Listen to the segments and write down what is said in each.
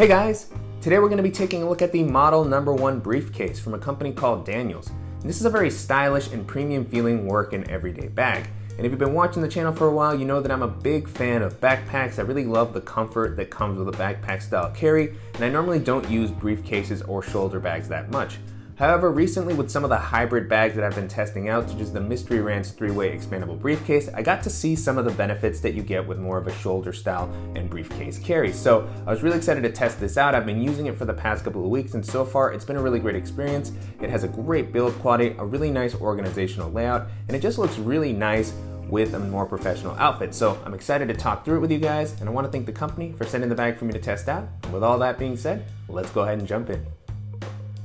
Hey guys! Today we're going to be taking a look at the Model No. 1 Briefcase from a company called Daniels. And this is a very stylish and premium feeling work and everyday bag. And if you've been watching the channel for a while, you know that I'm a big fan of backpacks. I really love the comfort that comes with a backpack style carry, and I normally don't use briefcases or shoulder bags that much. However, recently with some of the hybrid bags that I've been testing out, such as the Mystery Ranch 3-way expandable briefcase, I got to see some of the benefits that you get with more of a shoulder style and briefcase carry. So I was really excited to test this out. I've been using it for the past couple of weeks, and so far it's been a really great experience. It has a great build quality, a really nice organizational layout, and it just looks really nice with a more professional outfit. So I'm excited to talk through it with you guys, and I want to thank the company for sending the bag for me to test out. And with all that being said, let's go ahead and jump in.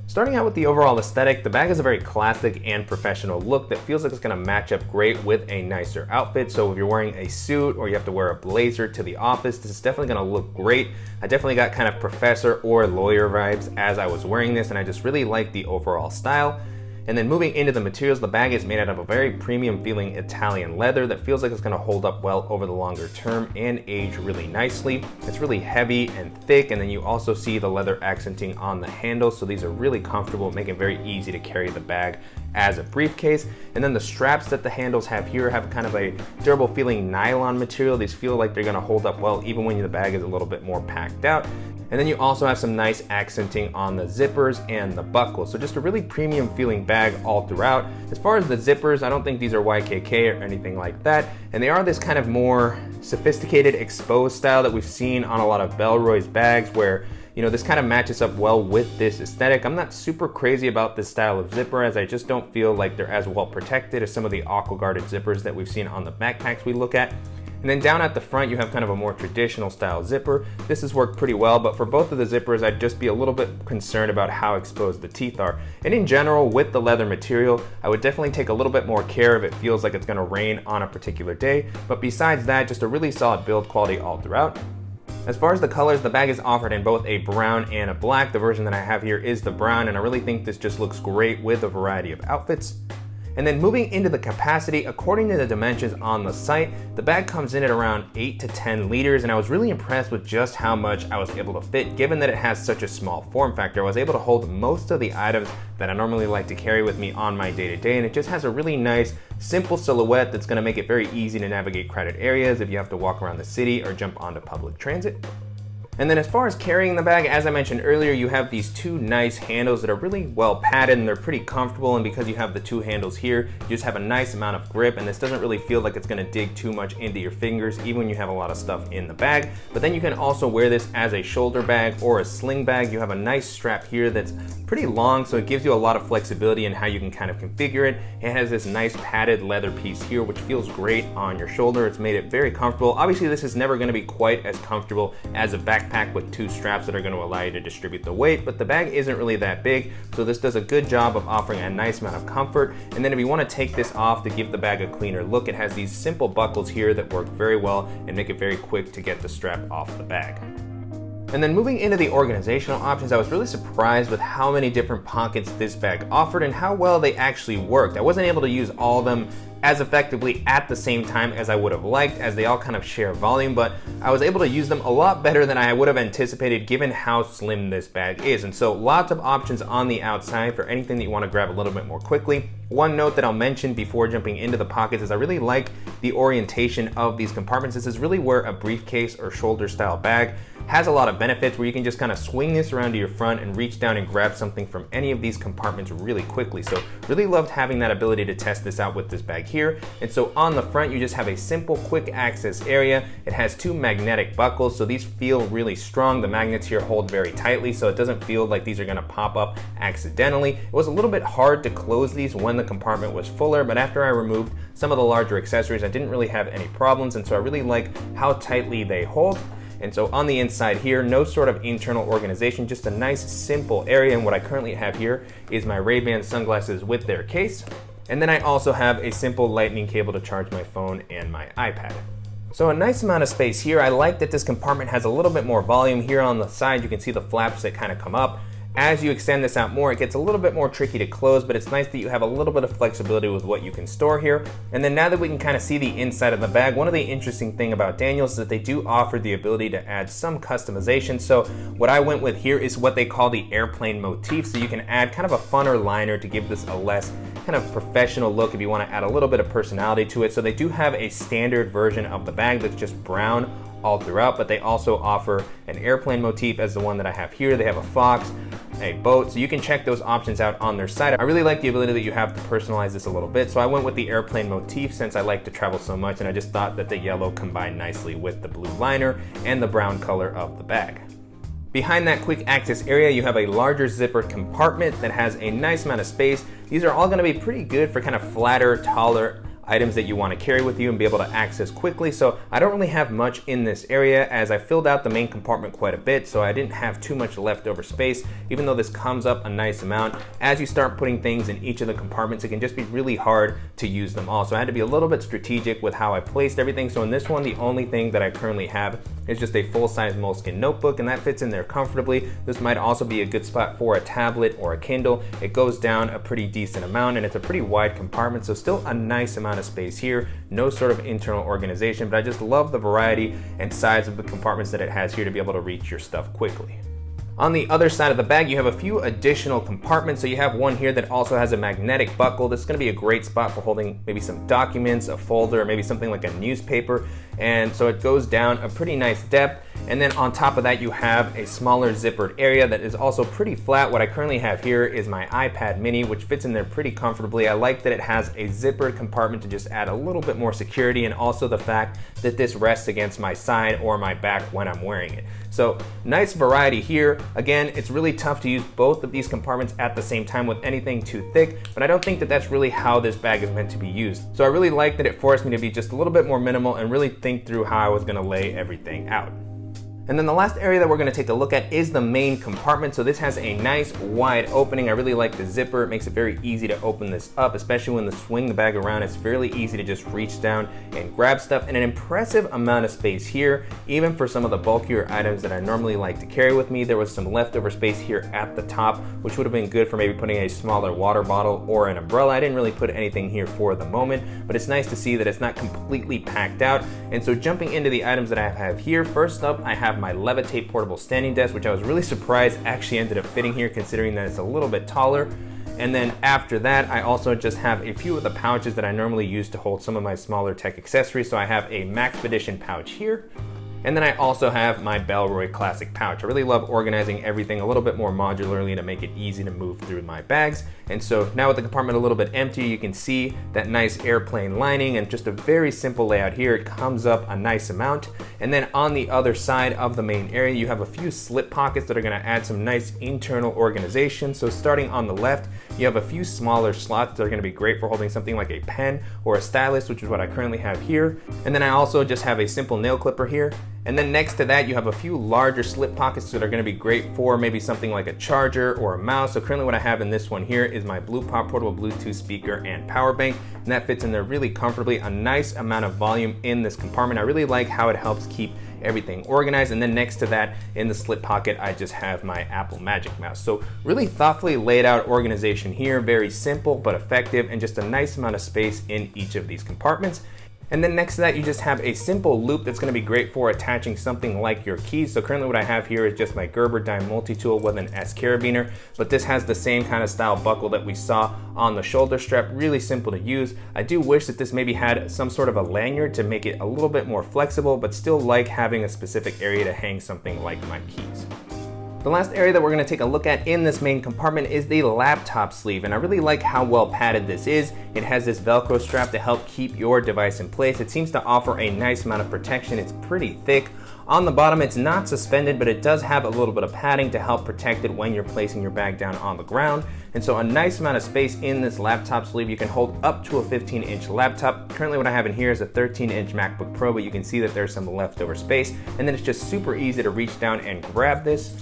Starting out with the overall aesthetic, the bag has a very classic and professional look that feels like it's going to match up great with a nicer outfit. So if you're wearing a suit or you have to wear a blazer to the office, this is definitely going to look great. I definitely got kind of professor or lawyer vibes as I was wearing this, and I just really like the overall style. And then moving into the materials, the bag is made out of a very premium feeling Italian leather that feels like it's going to hold up well over the longer term and age really nicely. It's really heavy and thick, and then you also see the leather accenting on the handles, so these are really comfortable, making it very easy to carry the bag as a briefcase. And then the straps that the handles have here have kind of a durable feeling nylon material. These feel like they're going to hold up well even when the bag is a little bit more packed out. And then you also have some nice accenting on the zippers and the buckle. So just a really premium feeling bag all throughout. As far as the zippers, I don't think these are YKK or anything like that. And they are this kind of more sophisticated exposed style that we've seen on a lot of Bellroy's bags where, you know, this kind of matches up well with this aesthetic. I'm not super crazy about this style of zipper as I just don't feel like they're as well protected as some of the aqua guarded zippers that we've seen on the backpacks we look at. And then down at the front, you have kind of a more traditional style zipper. This has worked pretty well, but for both of the zippers, I'd just be a little bit concerned about how exposed the teeth are. And in general, with the leather material, I would definitely take a little bit more care if it feels like it's gonna rain on a particular day. But besides that, just a really solid build quality all throughout. As far as the colors, the bag is offered in both a brown and a black. The version that I have here is the brown, and I really think this just looks great with a variety of outfits. And then moving into the capacity, according to the dimensions on the site, the bag comes in at around 8 to 10 liters, and I was really impressed with just how much I was able to fit. Given that it has such a small form factor, I was able to hold most of the items that I normally like to carry with me on my day-to-day, and it just has a really nice, simple silhouette that's gonna make it very easy to navigate crowded areas if you have to walk around the city or jump onto public transit. And then as far as carrying the bag, as I mentioned earlier, you have these two nice handles that are really well padded and they're pretty comfortable, and because you have the two handles here, you just have a nice amount of grip, and this doesn't really feel like it's gonna dig too much into your fingers even when you have a lot of stuff in the bag. But then you can also wear this as a shoulder bag or a sling bag. You have a nice strap here that's pretty long, so it gives you a lot of flexibility in how you can kind of configure it. It has this nice padded leather piece here which feels great on your shoulder. It's made it very comfortable. Obviously this is never gonna be quite as comfortable as a backpack with two straps that are going to allow you to distribute the weight, but the bag isn't really that big, so this does a good job of offering a nice amount of comfort. And then if you want to take this off to give the bag a cleaner look, it has these simple buckles here that work very well and make it very quick to get the strap off the bag. And then moving into the organizational options, I was really surprised with how many different pockets this bag offered and how well they actually worked. I wasn't able to use all of them as effectively at the same time as I would have liked, as they all kind of share volume, but I was able to use them a lot better than I would have anticipated given how slim this bag is. And so lots of options on the outside for anything that you want to grab a little bit more quickly. One note that I'll mention before jumping into the pockets is I really like the orientation of these compartments. This is really where a briefcase or shoulder style bag has a lot of benefits, where you can just kind of swing this around to your front and reach down and grab something from any of these compartments really quickly. So really loved having that ability to test this out with this bag here. And so on the front, you just have a simple quick access area. It has two magnetic buckles, so these feel really strong. The magnets here hold very tightly, so it doesn't feel like these are gonna pop up accidentally. It was a little bit hard to close these when the compartment was fuller, but after I removed some of the larger accessories, I didn't really have any problems, and so I really like how tightly they hold. And so on the inside here, no sort of internal organization, just a nice simple area. And what I currently have here is my Ray-Ban sunglasses with their case. And then I also have a simple lightning cable to charge my phone and my iPad. So a nice amount of space here. I like that this compartment has a little bit more volume. Here on the side, you can see the flaps that kind of come up. As you extend this out more, it gets a little bit more tricky to close, but it's nice that you have a little bit of flexibility with what you can store here. And then now that we can kind of see the inside of the bag, one of the interesting things about Daniels is that they do offer the ability to add some customization. So what I went with here is what they call the airplane motif. So you can add kind of a funner liner to give this a less kind of professional look if you want to add a little bit of personality to it. So they do have a standard version of the bag that's just brown all throughout, but they also offer an airplane motif as the one that I have here. They have a fox, a boat, so you can check those options out on their site. I really like the ability that you have to personalize this a little bit, so I went with the airplane motif since I like to travel so much, and I just thought that the yellow combined nicely with the blue liner and the brown color of the bag. Behind that quick access area, you have a larger zippered compartment that has a nice amount of space. These are all going to be pretty good for kind of flatter, taller items that you want to carry with you and be able to access quickly. So I don't really have much in this area as I filled out the main compartment quite a bit, so I didn't have too much leftover space, even though this comes up a nice amount. As you start putting things in each of the compartments, it can just be really hard to use them all. So I had to be a little bit strategic with how I placed everything. So in this one, the only thing that I currently have is just a full-size moleskin notebook, and that fits in there comfortably. This might also be a good spot for a tablet or a Kindle. It goes down a pretty decent amount, and it's a pretty wide compartment, so still a nice amount of space here. No sort of internal organization, but I just love the variety and size of the compartments that it has here to be able to reach your stuff quickly. On the other side of the bag, you have a few additional compartments. So you have one here that also has a magnetic buckle. This is going to be a great spot for holding maybe some documents, a folder, or maybe something like a newspaper. And so it goes down a pretty nice depth. And then on top of that, you have a smaller zippered area that is also pretty flat. What I currently have here is my iPad mini, which fits in there pretty comfortably. I like that it has a zippered compartment to just add a little bit more security, and also the fact that this rests against my side or my back when I'm wearing it. So nice variety here. Again, it's really tough to use both of these compartments at the same time with anything too thick, but I don't think that that's really how this bag is meant to be used. So I really like that it forced me to be just a little bit more minimal and really think through how I was gonna lay everything out. And then the last area that we're going to take a look at is the main compartment. So this has a nice wide opening. I really like the zipper. It makes it very easy to open this up, especially when you swing the bag around. It's fairly easy to just reach down and grab stuff, and an impressive amount of space here, even for some of the bulkier items that I normally like to carry with me. There was some leftover space here at the top, which would have been good for maybe putting a smaller water bottle or an umbrella. I didn't really put anything here for the moment, but it's nice to see that it's not completely packed out. And so jumping into the items that I have here, first up, I have my Levitate portable standing desk, which I was really surprised actually ended up fitting here considering that it's a little bit taller. And then after that, I also just have a few of the pouches that I normally use to hold some of my smaller tech accessories. So I have a Maxpedition pouch here. And then I also have my Bellroy Classic pouch. I really love organizing everything a little bit more modularly to make it easy to move through my bags. And so now with the compartment a little bit empty, you can see that nice airplane lining and just a very simple layout here. It comes up a nice amount. And then on the other side of the main area, you have a few slip pockets that are gonna add some nice internal organization. So starting on the left, you have a few smaller slots that are gonna be great for holding something like a pen or a stylus, which is what I currently have here. And then I also just have a simple nail clipper here. And then next to that, you have a few larger slip pockets that are gonna be great for maybe something like a charger or a mouse. So currently what I have in this one here is my Blue Pop portable Bluetooth speaker and power bank, and that fits in there really comfortably. A nice amount of volume in this compartment. I really like how it helps keep everything organized. And then next to that, in the slip pocket, I just have my Apple Magic Mouse. So really thoughtfully laid out organization here, very simple but effective, and just a nice amount of space in each of these compartments. And then next to that, you just have a simple loop that's gonna be great for attaching something like your keys. So currently what I have here is just my Gerber dime multi-tool with an S carabiner, but this has the same kind of style buckle that we saw on the shoulder strap, really simple to use. I do wish that this maybe had some sort of a lanyard to make it a little bit more flexible, but still like having a specific area to hang something like my keys. The last area that we're going to take a look at in this main compartment is the laptop sleeve, and I really like how well padded this is. It has this Velcro strap to help keep your device in place. It seems to offer a nice amount of protection. It's pretty thick. On the bottom, it's not suspended, but it does have a little bit of padding to help protect it when you're placing your bag down on the ground. And so a nice amount of space in this laptop sleeve. You can hold up to a 15-inch laptop. Currently what I have in here is a 13-inch MacBook Pro, but you can see that there's some leftover space. And then it's just super easy to reach down and grab this.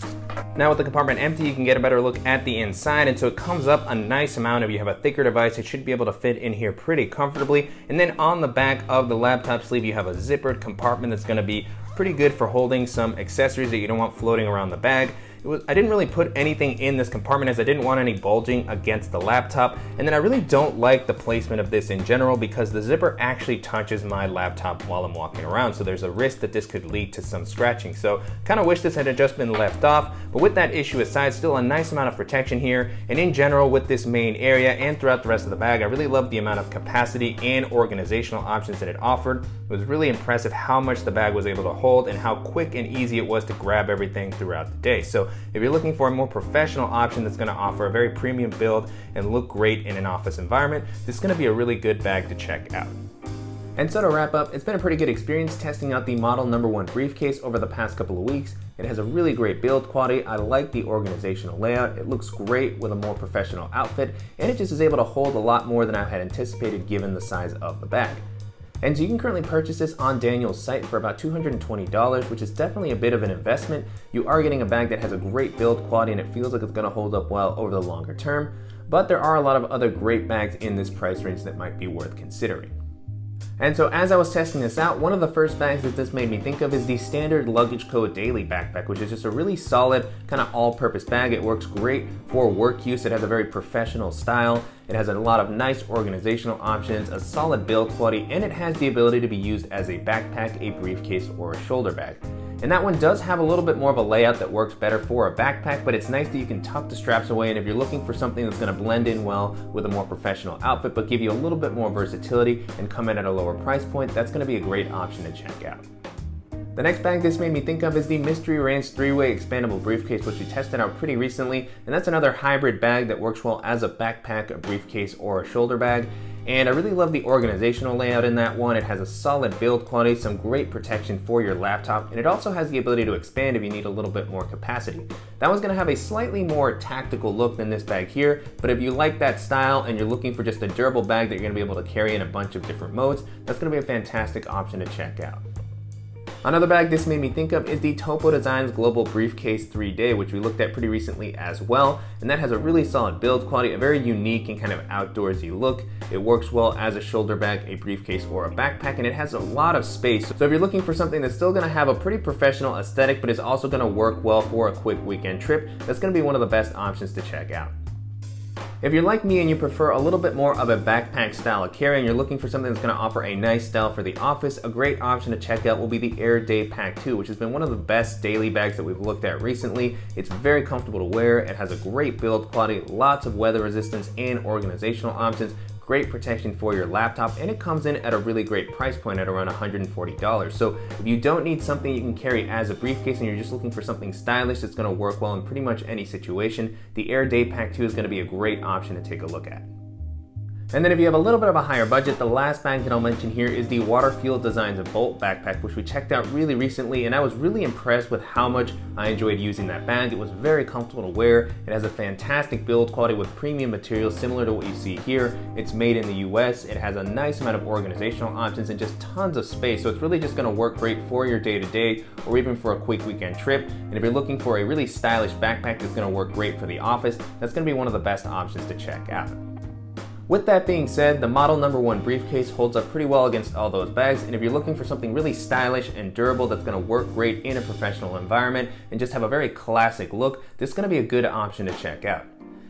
Now with the compartment empty, you can get a better look at the inside, and so it comes up a nice amount. If you have a thicker device, it should be able to fit in here pretty comfortably. And then on the back of the laptop sleeve, you have a zippered compartment that's going to be pretty good for holding some accessories that you don't want floating around the bag. I didn't really put anything in this compartment as I didn't want any bulging against the laptop. And then I really don't like the placement of this in general because the zipper actually touches my laptop while I'm walking around. So there's a risk that this could lead to some scratching. So kind of wish this had just been left off. But with that issue aside, still a nice amount of protection here. And in general, with this main area and throughout the rest of the bag, I really love the amount of capacity and organizational options that it offered. It was really impressive how much the bag was able to hold and how quick and easy it was to grab everything throughout the day. So if you're looking for a more professional option that's going to offer a very premium build and look great in an office environment, this is going to be a really good bag to check out. And so to wrap up, it's been a pretty good experience testing out the Model No. 1 Briefcase over the past couple of weeks. It has a really great build quality. I like the organizational layout. It looks great with a more professional outfit, and it just is able to hold a lot more than I had anticipated given the size of the bag. And so you can currently purchase this on Daniel's site for about $220, which is definitely a bit of an investment. You are getting a bag that has a great build quality and it feels like it's going to hold up well over the longer term, but there are a lot of other great bags in this price range that might be worth considering. And so as I was testing this out, one of the first bags that this made me think of is the standard Luggage Co. Daily backpack, which is just a really solid kind of all-purpose bag. It works great for work use. It has a very professional style. It has a lot of nice organizational options, a solid build quality, and it has the ability to be used as a backpack, a briefcase, or a shoulder bag. And that one does have a little bit more of a layout that works better for a backpack, but it's nice that you can tuck the straps away, and if you're looking for something that's going to blend in well with a more professional outfit but give you a little bit more versatility and come in at a lower price point, that's going to be a great option to check out. The next bag this made me think of is the Mystery Ranch 3-way expandable briefcase, which we tested out pretty recently, and that's another hybrid bag that works well as a backpack, a briefcase, or a shoulder bag. And I really love the organizational layout in that one. It has a solid build quality, some great protection for your laptop, and it also has the ability to expand if you need a little bit more capacity. That one's gonna have a slightly more tactical look than this bag here, but if you like that style and you're looking for just a durable bag that you're gonna be able to carry in a bunch of different modes, that's gonna be a fantastic option to check out. Another bag this made me think of is the Topo Designs Global Briefcase 3-Day, which we looked at pretty recently as well, and that has a really solid build quality, a very unique and kind of outdoorsy look. It works well as a shoulder bag, a briefcase, or a backpack, and it has a lot of space. So if you're looking for something that's still gonna have a pretty professional aesthetic, but is also gonna work well for a quick weekend trip, that's gonna be one of the best options to check out. If you're like me and you prefer a little bit more of a backpack style of carry and you're looking for something that's going to offer a nice style for the office, a great option to check out will be the Air Day Pack 2, which has been one of the best daily bags that we've looked at recently. It's very comfortable to wear, it has a great build quality, lots of weather resistance and organizational options, great protection for your laptop, and it comes in at a really great price point at around $140. So if you don't need something you can carry as a briefcase and you're just looking for something stylish that's going to work well in pretty much any situation, the Air Day Pack 2 is going to be a great option to take a look at. And then if you have a little bit of a higher budget, the last bag that I'll mention here is the Waterfield Designs Bolt backpack, which we checked out really recently, and I was really impressed with how much I enjoyed using that bag. It was very comfortable to wear. It has a fantastic build quality with premium materials similar to what you see here. It's made in the US. It has a nice amount of organizational options and just tons of space, so it's really just going to work great for your day-to-day or even for a quick weekend trip. And if you're looking for a really stylish backpack that's going to work great for the office, that's going to be one of the best options to check out. With that being said, the Model No. 1 Briefcase holds up pretty well against all those bags, and if you're looking for something really stylish and durable that's going to work great in a professional environment and just have a very classic look, this is going to be a good option to check out.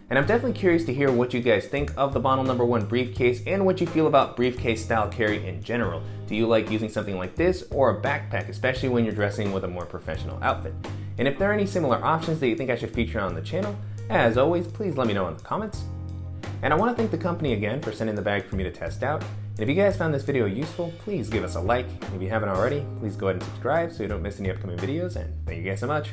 And I'm definitely curious to hear what you guys think of the Model No. 1 Briefcase and what you feel about briefcase style carry in general. Do you like using something like this or a backpack, especially when you're dressing with a more professional outfit? And if there are any similar options that you think I should feature on the channel, as always, please let me know in the comments. And I want to thank the company again for sending the bag for me to test out. And if you guys found this video useful, please give us a like. And if you haven't already, please go ahead and subscribe so you don't miss any upcoming videos. And thank you guys so much.